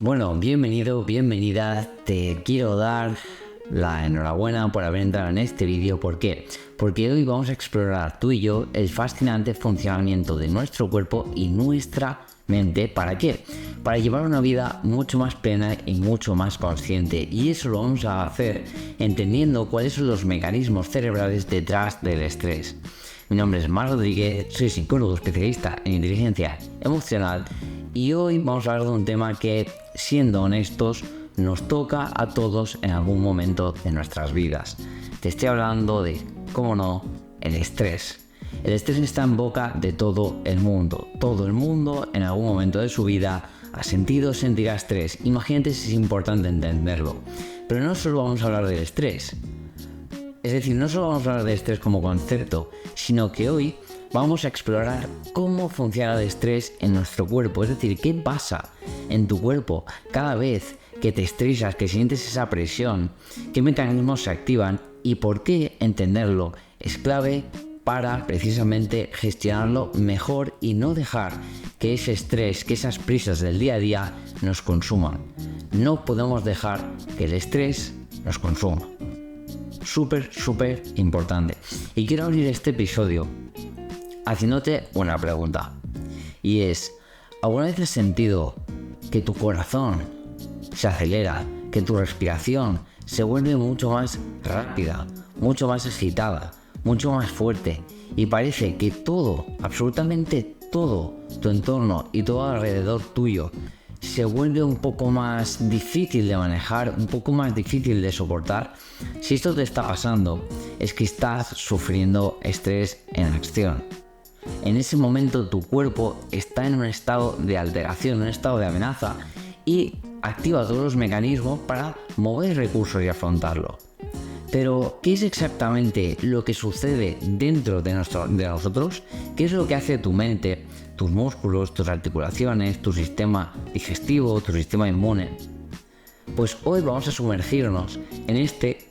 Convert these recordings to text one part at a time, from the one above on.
Bueno, bienvenido, bienvenida. Te quiero dar la enhorabuena por haber entrado en este vídeo. ¿Por qué? Porque hoy vamos a explorar tú y yo el fascinante funcionamiento de nuestro cuerpo y nuestra mente. ¿Para qué? Para llevar una vida mucho más plena y mucho más consciente. Y eso lo vamos a hacer entendiendo cuáles son los mecanismos cerebrales detrás del estrés. Mi nombre es Marc Rodríguez, soy psicólogo especialista en inteligencia emocional y hoy vamos a hablar de un tema que, siendo honestos, nos toca a todos en algún momento de nuestras vidas. Te estoy hablando de, cómo no, el estrés. El estrés está en boca de todo el mundo. Todo el mundo en algún momento de su vida ha sentido o sentirá estrés. Imagínate si es importante entenderlo. Pero no solo vamos a hablar del estrés. Es decir, no solo vamos a hablar de estrés como concepto, sino que hoy vamos a explorar cómo funciona el estrés en nuestro cuerpo. Es decir, qué pasa en tu cuerpo cada vez que te estresas, que sientes esa presión, qué mecanismos se activan y por qué entenderlo es clave para precisamente gestionarlo mejor y no dejar que ese estrés, que esas prisas del día a día nos consuman. No podemos dejar que el estrés nos consuma. Súper importante. Y quiero abrir este episodio haciéndote una pregunta. Y es, ¿alguna vez has sentido que tu corazón se acelera, que tu respiración se vuelve mucho más rápida, mucho más agitada, mucho más fuerte? Y parece que todo, absolutamente todo tu entorno y todo alrededor tuyo se vuelve un poco más difícil de manejar, un poco más difícil de soportar. Si esto te está pasando, es que estás sufriendo estrés en acción. En ese momento tu cuerpo está en un estado de alteración, un estado de amenaza y activa todos los mecanismos para mover recursos y afrontarlo. Pero, ¿qué es exactamente lo que sucede dentro de nosotros? ¿Qué es lo que hace tu mente, tus músculos, tus articulaciones, tu sistema digestivo, tu sistema inmune? Pues hoy vamos a sumergirnos en este,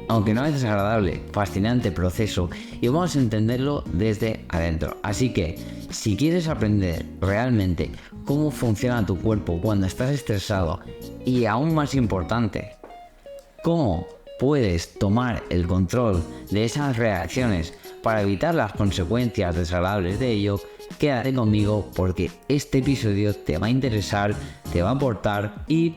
aunque no es desagradable, fascinante proceso y vamos a entenderlo desde adentro. Así que, si quieres aprender realmente cómo funciona tu cuerpo cuando estás estresado y, aún más importante, cómo puedes tomar el control de esas reacciones para evitar las consecuencias desagradables de ello, quédate conmigo porque este episodio te va a interesar, te va a aportar y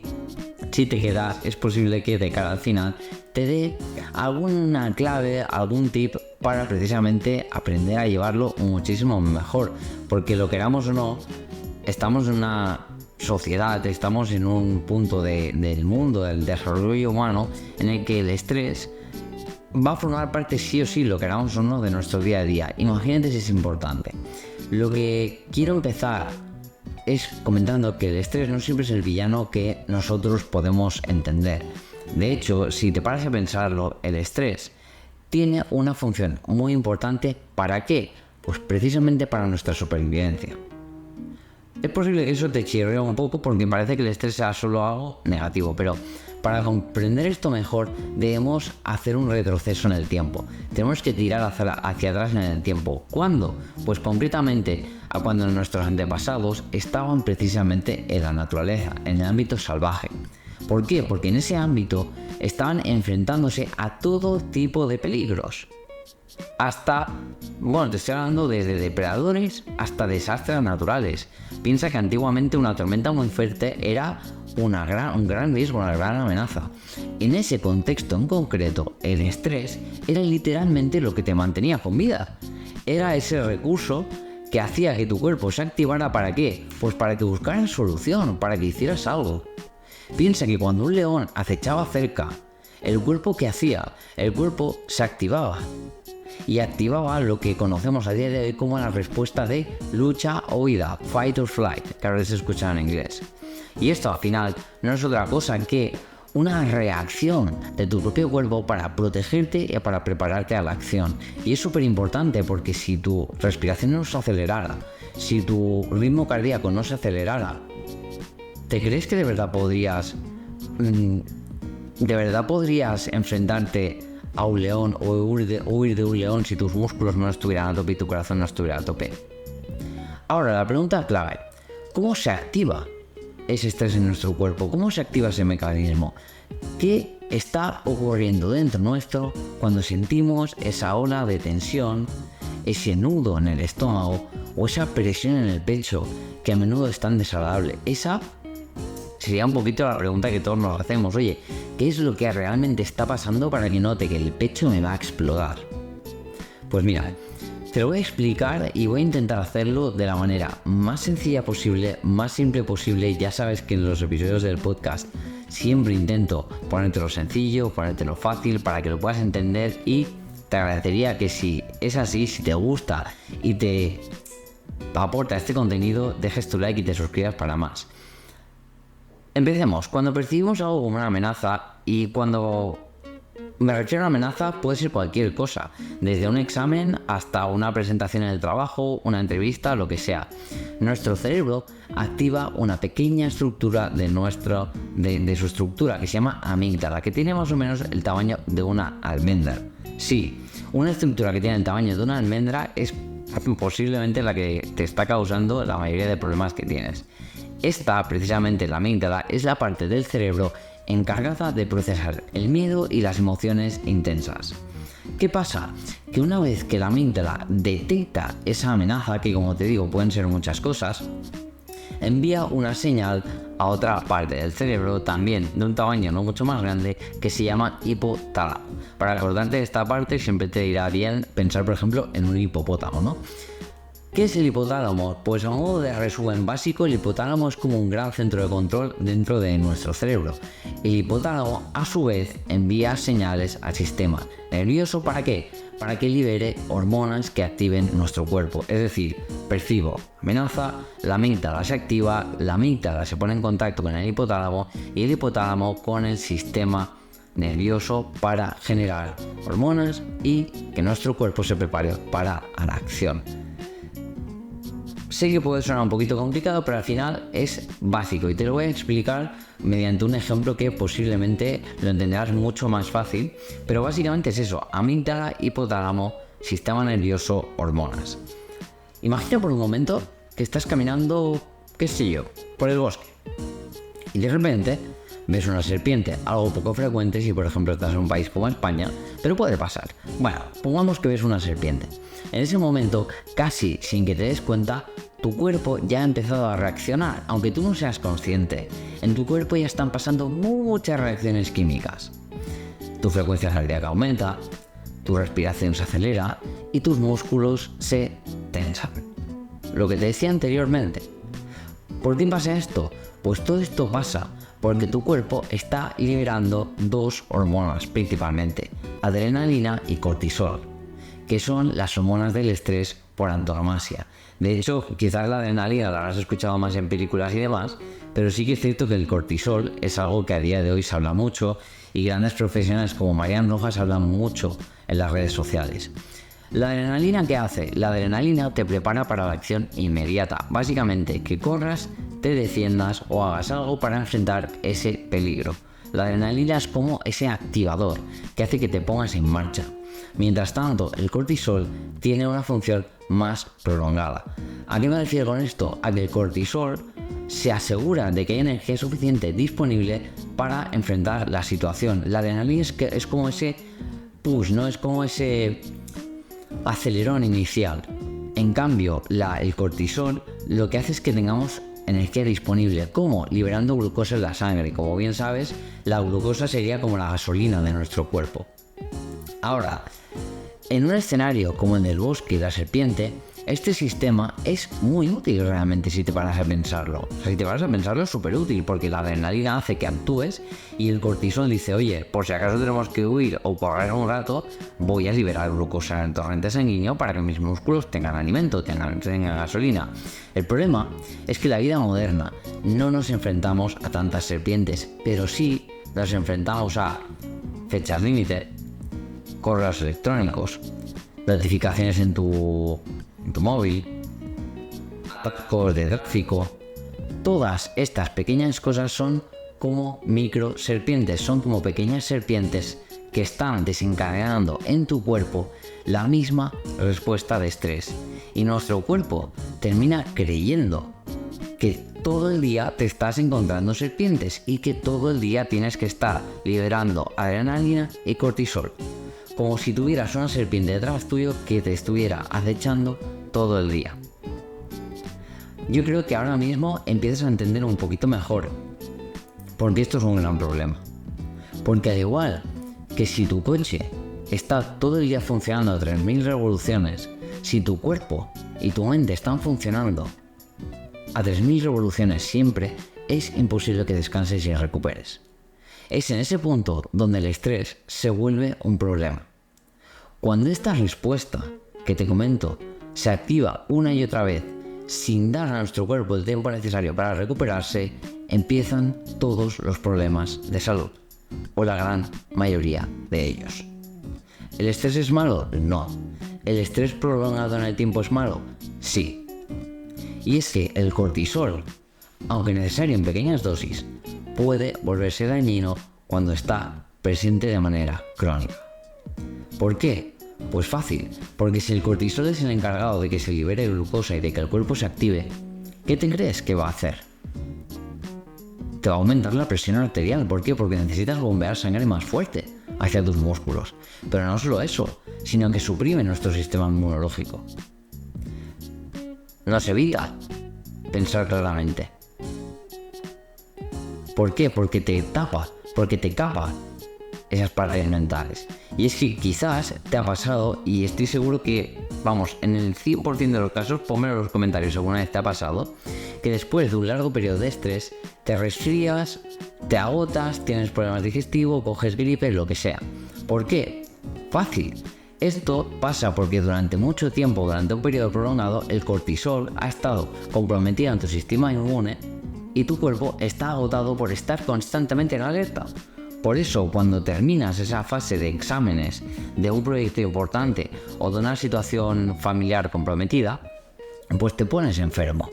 si te quedas es posible que de cara al final te dé alguna clave, algún tip para precisamente aprender a llevarlo muchísimo mejor, porque lo queramos o no, estamos en una sociedad, estamos en un punto del mundo, del desarrollo humano, en el que el estrés va a formar parte sí o sí, lo queramos o no, de nuestro día a día. Imagínate si es importante. Lo que quiero empezar es comentando que el estrés no siempre es el villano que nosotros podemos entender. De hecho, si te paras a pensarlo, el estrés tiene una función muy importante. ¿Para qué? Pues precisamente para nuestra supervivencia. Es posible que eso te chirrea un poco porque parece que el estrés sea solo algo negativo, pero para comprender esto mejor debemos hacer un retroceso en el tiempo. Tenemos que tirar hacia atrás en el tiempo. ¿Cuándo? Pues concretamente a cuando nuestros antepasados estaban precisamente en la naturaleza, en el ámbito salvaje. ¿Por qué? Porque en ese ámbito estaban enfrentándose a todo tipo de peligros. Hasta, te estoy hablando desde depredadores hasta desastres naturales. Piensa que antiguamente una tormenta muy fuerte era un gran riesgo, una gran amenaza. En ese contexto en concreto, el estrés era literalmente lo que te mantenía con vida. Era ese recurso que hacía que tu cuerpo se activara. ¿Para qué? Pues para que buscaras solución, para que hicieras algo. Piensa que cuando un león acechaba cerca, el cuerpo ¿qué hacía? El cuerpo se activaba. Y activaba lo que conocemos a día de hoy como la respuesta de lucha o huida, fight or flight, que ahora se escucha en inglés. Y esto al final no es otra cosa que una reacción de tu propio cuerpo para protegerte y para prepararte a la acción. Y es súper importante porque si tu respiración no se acelerara, si tu ritmo cardíaco no se acelerara, ¿te crees que de verdad podrías enfrentarte a un león o huir de un león si tus músculos no estuvieran a tope y tu corazón no estuviera a tope? Ahora, la pregunta clave, ¿cómo se activa ese estrés en nuestro cuerpo? ¿Cómo se activa ese mecanismo? ¿Qué está ocurriendo dentro nuestro cuando sentimos esa ola de tensión, ese nudo en el estómago o esa presión en el pecho que a menudo es tan desagradable? Esa sería un poquito la pregunta que todos nos hacemos. Oye, ¿qué es lo que realmente está pasando para que note que el pecho me va a explotar? Pues mira, te lo voy a explicar y voy a intentar hacerlo de la manera más sencilla posible, más simple posible. Ya sabes que en los episodios del podcast siempre intento ponértelo sencillo, ponértelo fácil para que lo puedas entender, y te agradecería que si es así, si te gusta y te aporta este contenido, dejes tu like y te suscribas para más. Empecemos. Cuando percibimos algo como una amenaza, y cuando me refiero a amenaza puede ser cualquier cosa, desde un examen hasta una presentación en el trabajo, una entrevista, lo que sea. Nuestro cerebro activa una pequeña estructura de su estructura que se llama amígdala, que tiene más o menos el tamaño de una almendra. Sí, una estructura que tiene el tamaño de una almendra es posiblemente la que te está causando la mayoría de problemas que tienes. Esta, precisamente la amígdala, es la parte del cerebro encargada de procesar el miedo y las emociones intensas. ¿Qué pasa? Que una vez que la amígdala detecta esa amenaza, que como te digo pueden ser muchas cosas, envía una señal a otra parte del cerebro, también de un tamaño no mucho más grande, que se llama hipotálamo. Para recordarte esta parte siempre te irá bien pensar, por ejemplo, en un hipopótamo, ¿no? ¿Qué es el hipotálamo? Pues a modo de resumen básico, el hipotálamo es como un gran centro de control dentro de nuestro cerebro. El hipotálamo, a su vez, envía señales al sistema nervioso. ¿Para qué? Para que libere hormonas que activen nuestro cuerpo. Es decir, percibo amenaza, la amígdala se activa, la amígdala se pone en contacto con el hipotálamo y el hipotálamo con el sistema nervioso para generar hormonas y que nuestro cuerpo se prepare para la acción. Sé que puede sonar un poquito complicado, pero al final es básico y te lo voy a explicar mediante un ejemplo que posiblemente lo entenderás mucho más fácil, pero básicamente es eso: amígdala, hipotálamo, sistema nervioso, hormonas. Imagina por un momento que estás caminando, qué sé yo, por el bosque y de repente ves una serpiente, algo poco frecuente si por ejemplo estás en un país como España, pero puede pasar. Bueno, pongamos que ves una serpiente. En ese momento, casi sin que te des cuenta, tu cuerpo ya ha empezado a reaccionar, aunque tú no seas consciente. En tu cuerpo ya están pasando muchas reacciones químicas. Tu frecuencia cardíaca aumenta, tu respiración se acelera y tus músculos se tensan. Lo que te decía anteriormente. ¿Por qué pasa esto? Pues todo esto pasa porque tu cuerpo está liberando dos hormonas principalmente, adrenalina y cortisol, que son las hormonas del estrés por antonomasia. De hecho, quizás la adrenalina la habrás escuchado más en películas y demás, pero sí que es cierto que el cortisol es algo que a día de hoy se habla mucho y grandes profesionales como Marian Rojas hablan mucho en las redes sociales. ¿La adrenalina qué hace? La adrenalina te prepara para la acción inmediata, básicamente que corras, te defiendas o hagas algo para enfrentar ese peligro. La adrenalina es como ese activador que hace que te pongas en marcha. Mientras tanto, el cortisol tiene una función más prolongada. ¿A qué me refiero con esto? A que el cortisol se asegura de que hay energía suficiente disponible para enfrentar la situación. La adrenalina es como ese push, ¿no? Es como ese acelerón inicial. En cambio, el cortisol lo que hace es que tengamos energía disponible. ¿Cómo? Liberando glucosa en la sangre. Como bien sabes, la glucosa sería como la gasolina de nuestro cuerpo. Ahora, en un escenario como el del bosque y la serpiente, este sistema es muy útil realmente si te paras a pensarlo. O sea, si te paras a pensarlo es súper útil porque la adrenalina hace que actúes y el cortisol dice, oye, por si acaso tenemos que huir o correr un rato, voy a liberar glucosa en el torrente sanguíneo para que mis músculos tengan alimento, tengan gasolina. El problema es que en la vida moderna no nos enfrentamos a tantas serpientes, pero sí nos enfrentamos a fechas límite, correos electrónicos, notificaciones en tu móvil, atascos de tráfico. Todas estas pequeñas cosas son como micro serpientes, son como pequeñas serpientes que están desencadenando en tu cuerpo la misma respuesta de estrés. Y nuestro cuerpo termina creyendo que todo el día te estás encontrando serpientes y que todo el día tienes que estar liberando adrenalina y cortisol, como si tuvieras una serpiente detrás tuyo que te estuviera acechando todo el día. Yo creo que ahora mismo empiezas a entender un poquito mejor, porque esto es un gran problema. Porque al igual que si tu coche está todo el día funcionando a 3000 revoluciones, si tu cuerpo y tu mente están funcionando a 3000 revoluciones siempre, es imposible que descanses y recuperes. Es en ese punto donde el estrés se vuelve un problema. Cuando esta respuesta que te comento se activa una y otra vez sin dar a nuestro cuerpo el tiempo necesario para recuperarse, empiezan todos los problemas de salud, o la gran mayoría de ellos. ¿El estrés es malo? No. ¿El estrés prolongado en el tiempo es malo? Sí. Y es que el cortisol, aunque necesario en pequeñas dosis, puede volverse dañino cuando está presente de manera crónica. ¿Por qué? Pues fácil, porque si el cortisol es el encargado de que se libere glucosa y de que el cuerpo se active, ¿qué te crees que va a hacer? Te va a aumentar la presión arterial. ¿Por qué? Porque necesitas bombear sangre más fuerte hacia tus músculos. Pero no solo eso, sino que suprime nuestro sistema inmunológico. Nos evita pensar claramente. ¿Por qué? Porque te tapa esas paredes mentales. Y es que quizás te ha pasado, y estoy seguro que, vamos, en el 100% de los casos, ponmelo en los comentarios si alguna vez te ha pasado, que después de un largo periodo de estrés, te resfrías, te agotas, tienes problemas digestivos, coges gripe, lo que sea. ¿Por qué? Fácil. Esto pasa porque durante mucho tiempo, durante un periodo prolongado, el cortisol ha estado comprometido en tu sistema inmune y tu cuerpo está agotado por estar constantemente en alerta. Por eso, cuando terminas esa fase de exámenes de un proyecto importante o de una situación familiar comprometida, pues te pones enfermo.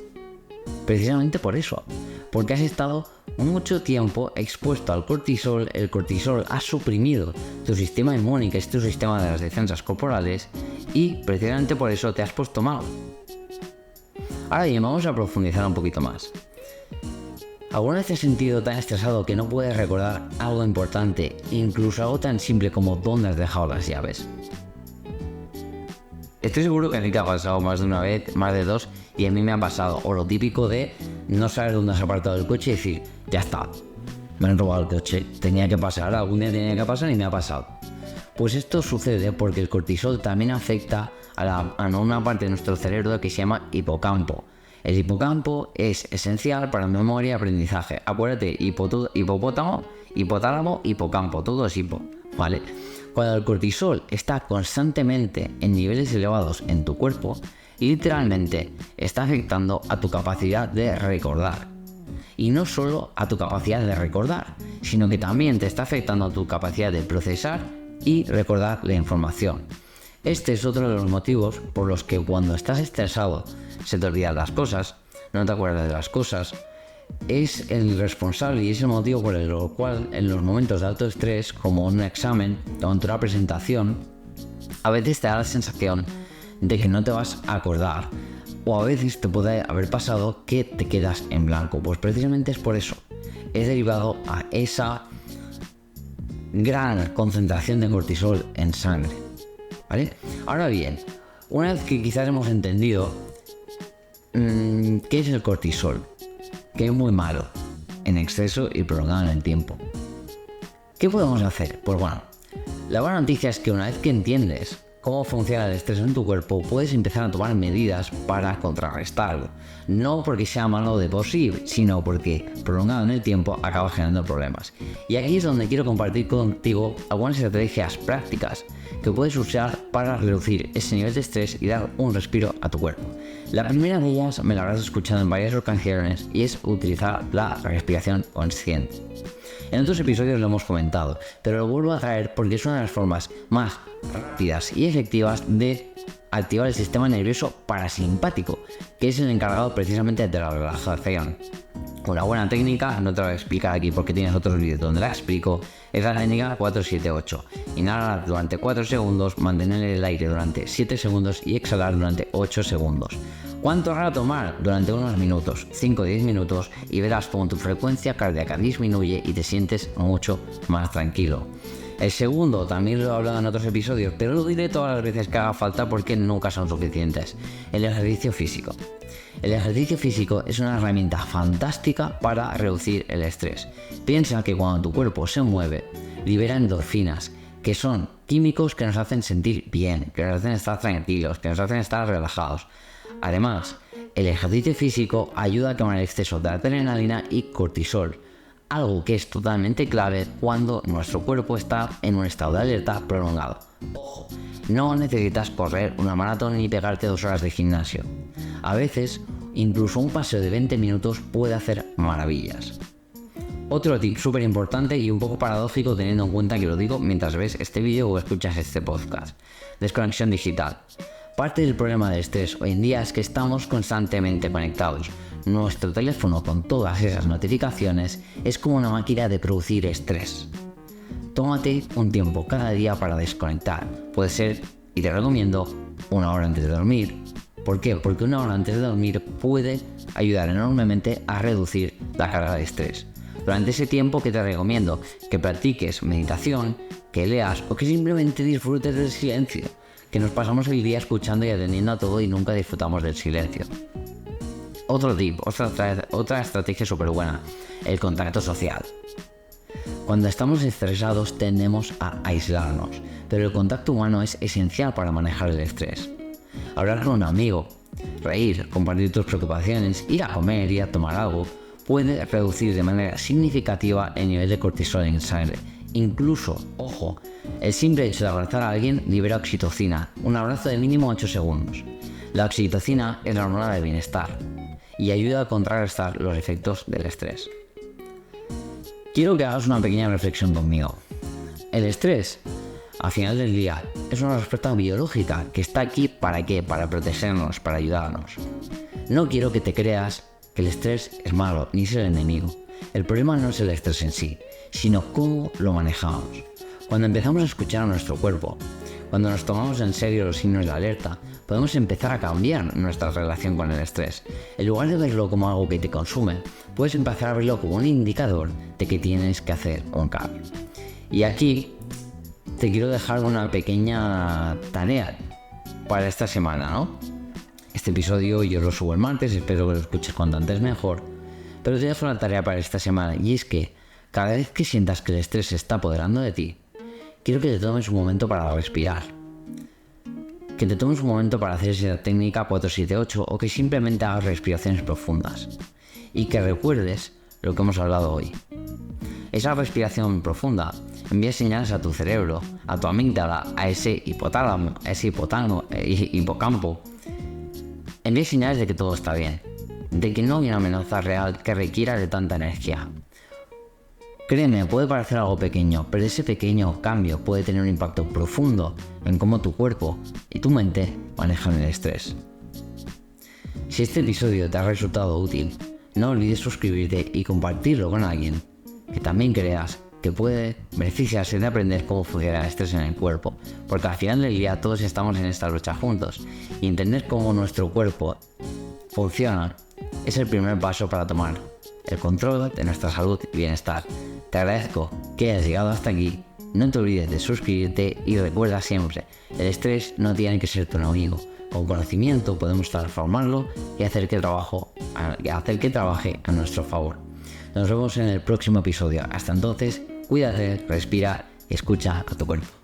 Precisamente por eso, porque has estado mucho tiempo expuesto al cortisol, el cortisol ha suprimido tu sistema inmune, que es tu sistema de las defensas corporales, y precisamente por eso te has puesto mal. Ahora bien, vamos a profundizar un poquito más. ¿Alguna vez te has sentido tan estresado que no puedes recordar algo importante, incluso algo tan simple como dónde has dejado las llaves? Estoy seguro que a ti te ha pasado más de una vez, más de dos, y a mí me ha pasado. O lo típico de no saber dónde has apartado el coche y decir, ya está, me han robado el coche, tenía que pasar, algún día tenía que pasar y me ha pasado. Pues esto sucede porque el cortisol también afecta a una parte de nuestro cerebro que se llama hipocampo. El hipocampo es esencial para la memoria y aprendizaje. Acuérdate, hipopótamo, hipotálamo, hipocampo, todo es hipo, ¿vale? Cuando el cortisol está constantemente en niveles elevados en tu cuerpo, literalmente está afectando a tu capacidad de recordar. Y no solo a tu capacidad de recordar, sino que también te está afectando a tu capacidad de procesar y recordar la información. Este es otro de los motivos por los que cuando estás estresado se te olvidan las cosas, no te acuerdas de las cosas. Es el responsable y es el motivo por el cual en los momentos de alto estrés, como un examen o ante una presentación, a veces te da la sensación de que no te vas a acordar, o a veces te puede haber pasado que te quedas en blanco. Pues precisamente es por eso, es derivado a esa gran concentración de cortisol en sangre, ¿vale? Ahora bien, una vez que quizás hemos entendido qué es el cortisol, que es muy malo en exceso y prolongado en el tiempo, ¿qué podemos hacer? Pues bueno, la buena noticia es que una vez que entiendes cómo funciona el estrés en tu cuerpo, puedes empezar a tomar medidas para contrarrestarlo. No porque sea malo de por sí, sino porque prolongado en el tiempo acaba generando problemas. Y aquí es donde quiero compartir contigo algunas estrategias prácticas que puedes usar para reducir ese nivel de estrés y dar un respiro a tu cuerpo. La primera de ellas me la habrás escuchado en varias ocasiones y es utilizar la respiración consciente. En otros episodios lo hemos comentado, pero lo vuelvo a traer porque es una de las formas más rápidas y efectivas de activar el sistema nervioso parasimpático, que es el encargado precisamente de la relajación. Una buena técnica, no te la voy a explicar aquí porque tienes otros vídeos donde la explico, es la técnica 4-7-8. Inhalar durante 4 segundos, mantener el aire durante 7 segundos y exhalar durante 8 segundos. ¿Cuánto rato tomar? Durante unos minutos, 5 o 10 minutos, y verás cómo tu frecuencia cardíaca disminuye y te sientes mucho más tranquilo. El segundo, también lo he hablado en otros episodios, pero lo diré todas las veces que haga falta porque nunca son suficientes. El ejercicio físico. El ejercicio físico es una herramienta fantástica para reducir el estrés. Piensa que cuando tu cuerpo se mueve, libera endorfinas, que son químicos que nos hacen sentir bien, que nos hacen estar tranquilos, que nos hacen estar relajados. Además, el ejercicio físico ayuda a quemar el exceso de adrenalina y cortisol, algo que es totalmente clave cuando nuestro cuerpo está en un estado de alerta prolongado. Ojo, no necesitas correr una maratón ni pegarte 2 horas de gimnasio. A veces, incluso un paseo de 20 minutos puede hacer maravillas. Otro tip súper importante y un poco paradójico teniendo en cuenta que lo digo mientras ves este vídeo o escuchas este podcast. Desconexión digital. Parte del problema del estrés hoy en día es que estamos constantemente conectados. Nuestro teléfono con todas esas notificaciones es como una máquina de producir estrés. Tómate un tiempo cada día para desconectar. Puede ser, y te recomiendo, 1 hora antes de dormir. ¿Por qué? Porque 1 hora antes de dormir puede ayudar enormemente a reducir la carga de estrés. Durante ese tiempo, que te recomiendo que practiques meditación, que leas o que simplemente disfrutes del silencio, que nos pasamos el día escuchando y atendiendo a todo y nunca disfrutamos del silencio. Otro tip, otra estrategia súper buena, el contacto social. Cuando estamos estresados tendemos a aislarnos, pero el contacto humano es esencial para manejar el estrés. Hablar con un amigo, reír, compartir tus preocupaciones, ir a comer, ir a tomar algo, puede reducir de manera significativa el nivel de cortisol en sangre. Incluso, ojo, el simple hecho de abrazar a alguien libera oxitocina, un abrazo de mínimo 8 segundos. La oxitocina es la hormona del bienestar y ayuda a contrarrestar los efectos del estrés. Quiero que hagas una pequeña reflexión conmigo. El estrés, al final del día, es una respuesta biológica que está aquí ¿para qué? Para protegernos, para ayudarnos. No quiero que te creas que el estrés es malo, ni es el enemigo. El problema no es el estrés en sí, sino cómo lo manejamos. Cuando empezamos a escuchar a nuestro cuerpo, cuando nos tomamos en serio los signos de alerta, podemos empezar a cambiar nuestra relación con el estrés. En lugar de verlo como algo que te consume, puedes empezar a verlo como un indicador de que tienes que hacer un cambio. Y aquí te quiero dejar una pequeña tarea para esta semana, ¿no? Este episodio yo lo subo el martes, espero que lo escuches cuanto antes mejor. Pero te dejo una tarea para esta semana y es que cada vez que sientas que el estrés se está apoderando de ti, quiero que te tomes un momento para respirar. Que te tomes un momento para hacer esa técnica 4-7-8 o que simplemente hagas respiraciones profundas. Y que recuerdes lo que hemos hablado hoy. Esa respiración profunda envía señales a tu cerebro, a tu amígdala, a ese hipotálamo, a ese hipocampo. Envía señales de que todo está bien, de que no hay una amenaza real que requiera de tanta energía. Créeme, puede parecer algo pequeño, pero ese pequeño cambio puede tener un impacto profundo en cómo tu cuerpo y tu mente manejan el estrés. Si este episodio te ha resultado útil, no olvides suscribirte y compartirlo con alguien que también creas que puede beneficiarse de aprender cómo funciona el estrés en el cuerpo, porque al final del día todos estamos en esta lucha juntos y entender cómo nuestro cuerpo funciona es el primer paso para tomar el control de nuestra salud y bienestar. Te agradezco que hayas llegado hasta aquí, no te olvides de suscribirte y recuerda siempre, el estrés no tiene que ser tu enemigo. Con conocimiento podemos transformarlo y hacer que trabaje a nuestro favor. Nos vemos en el próximo episodio. Hasta entonces, cuídate, respira y escucha a tu cuerpo.